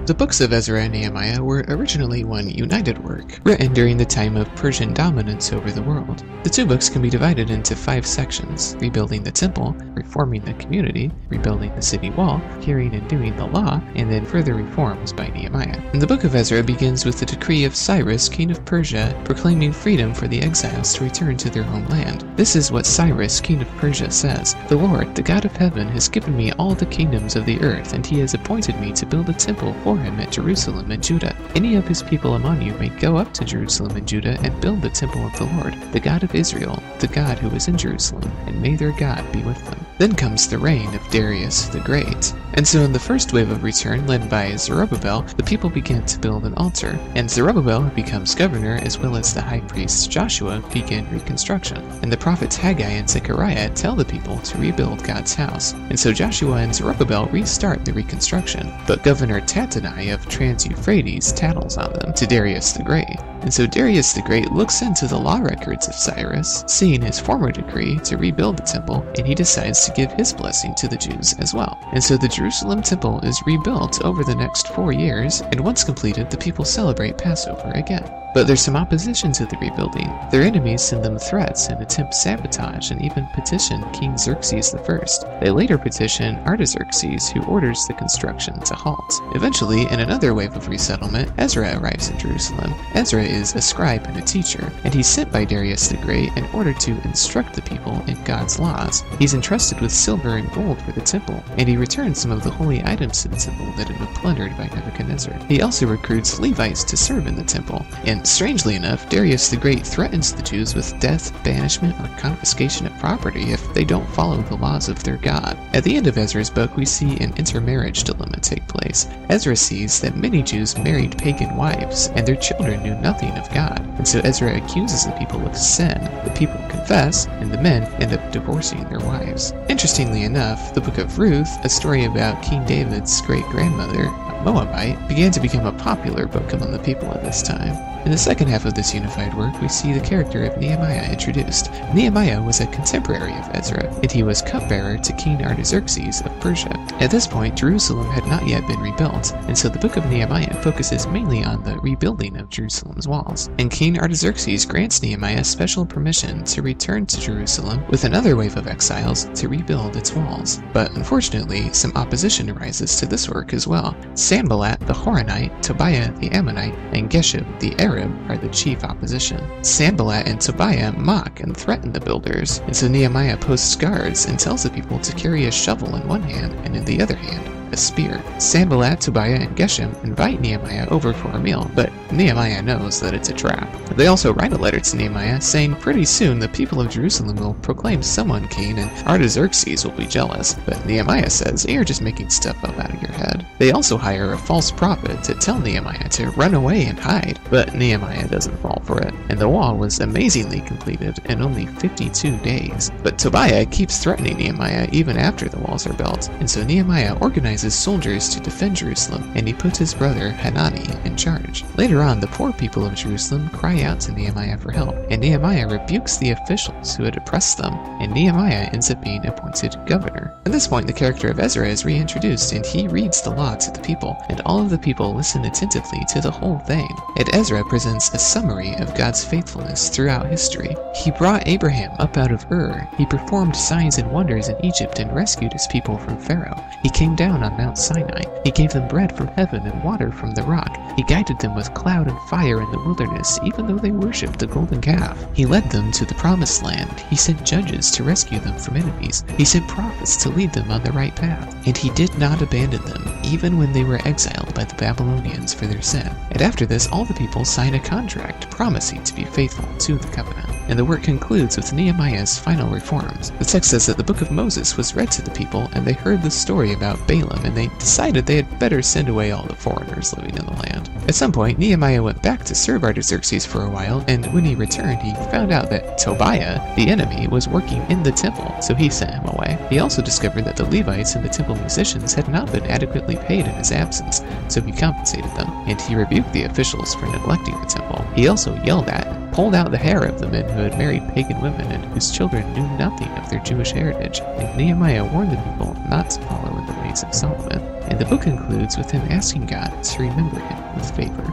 The books of Ezra and Nehemiah were originally one united work, written during the time of Persian dominance over the world. The two books can be divided into 5 sections: rebuilding the temple, reforming the community, rebuilding the city wall, hearing and doing the law, and then further reforms by Nehemiah. And the book of Ezra begins with the decree of Cyrus, king of Persia, proclaiming freedom for the exiles to return to their homeland. This is what Cyrus, king of Persia, says: "The Lord, the God of heaven, has given me all the kingdoms of the earth, and he has appointed me to build a temple for him at Jerusalem and Judah. Any of his people among you may go up to Jerusalem and Judah and build the temple of the Lord, the God of Israel, the God who is in Jerusalem, and may their God be with them." Then comes the reign of Darius the Great. And so in the first wave of return, led by Zerubbabel, the people began to build an altar, and Zerubbabel, who becomes governor, as well as the high priest Joshua, begin reconstruction. And the prophets Haggai and Zechariah tell the people to rebuild God's house. And so Joshua and Zerubbabel restart the reconstruction, but Governor Tattenai of Trans-Euphrates tattles on them to Darius the Great. And so Darius the Great looks into the law records of Cyrus, seeing his former decree to rebuild the temple, and he decides to give his blessing to the Jews as well. And so the Jerusalem temple is rebuilt over the next 4 years, and once completed, the people celebrate Passover again. But there's some opposition to the rebuilding. Their enemies send them threats and attempt sabotage, and even petition King Xerxes I. They later petition Artaxerxes, who orders the construction to halt. Eventually, in another wave of resettlement, Ezra arrives in Jerusalem. Ezra is a scribe and a teacher, and he's sent by Darius the Great in order to instruct the people in God's laws. He's entrusted with silver and gold for the temple, and he returns some of the holy items to the temple that had been plundered by Nebuchadnezzar. He also recruits Levites to serve in the temple, and strangely enough, Darius the Great threatens the Jews with death, banishment, or confiscation of property if they don't follow the laws of their God. At the end of Ezra's book, we see an intermarriage dilemma take place. Ezra sees that many Jews married pagan wives, and their children knew nothing of God. And so Ezra accuses the people of sin. The people confess, and the men end up divorcing their wives. Interestingly enough, the book of Ruth, a story about King David's great-grandmother, Moabite, began to become a popular book among the people at this time. In the second half of this unified work, we see the character of Nehemiah introduced. Nehemiah was a contemporary of Ezra, and he was cupbearer to King Artaxerxes of Persia. At this point, Jerusalem had not yet been rebuilt, and so the book of Nehemiah focuses mainly on the rebuilding of Jerusalem's walls. And King Artaxerxes grants Nehemiah special permission to return to Jerusalem with another wave of exiles to rebuild its walls. But unfortunately, some opposition arises to this work as well. Sanballat the Horonite, Tobiah the Ammonite, and Geshem the Arab are the chief opposition. Sanballat and Tobiah mock and threaten the builders, and so Nehemiah posts guards and tells the people to carry a shovel in one hand and in the other hand a spear. Sanballat, Tobiah, and Geshem invite Nehemiah over for a meal, but Nehemiah knows that it's a trap. They also write a letter to Nehemiah saying pretty soon the people of Jerusalem will proclaim someone king and Artaxerxes will be jealous, but Nehemiah says, "You're just making stuff up out of your head." They also hire a false prophet to tell Nehemiah to run away and hide, but Nehemiah doesn't fall for it, and the wall was amazingly completed in only 52 days. But Tobiah keeps threatening Nehemiah even after the walls are built, and so Nehemiah organizes soldiers to defend Jerusalem, and he puts his brother Hanani in charge. Later on, the poor people of Jerusalem cry out to Nehemiah for help, and Nehemiah rebukes the officials who had oppressed them, and Nehemiah ends up being appointed governor. At this point, the character of Ezra is reintroduced, and he reads the law to the people, and all of the people listen attentively to the whole thing. And Ezra presents a summary of God's faithfulness throughout history. He brought Abraham up out of Ur. He performed signs and wonders in Egypt and rescued his people from Pharaoh. He came down on Mount Sinai. He gave them bread from heaven and water from the rock. He guided them with cloud and fire in the wilderness, even though they worshipped the golden calf. He led them to the promised land. He sent judges to rescue them from enemies. He sent prophets to lead them on the right path. And he did not abandon them, even when they were exiled by the Babylonians for their sin. And after this, all the people sign a contract promising to be faithful to the covenant. And the work concludes with Nehemiah's final reforms. The text says that the book of Moses was read to the people, and they heard the story about Balaam, and they decided they had better send away all the foreigners living in the land. At some point, Nehemiah went back to serve Artaxerxes for a while, and when he returned, he found out that Tobiah, the enemy, was working in the temple, so he sent him away. He also discovered that the Levites and the temple musicians had not been adequately paid in his absence, so he compensated them, and he rebuked the officials for neglecting the temple. He also yelled at and pulled out the hair of the men who had married pagan women and whose children knew nothing of their Jewish heritage, and Nehemiah warned the people not to follow in the ways Knights of Solomon, and the book concludes with him asking God to remember him with favor.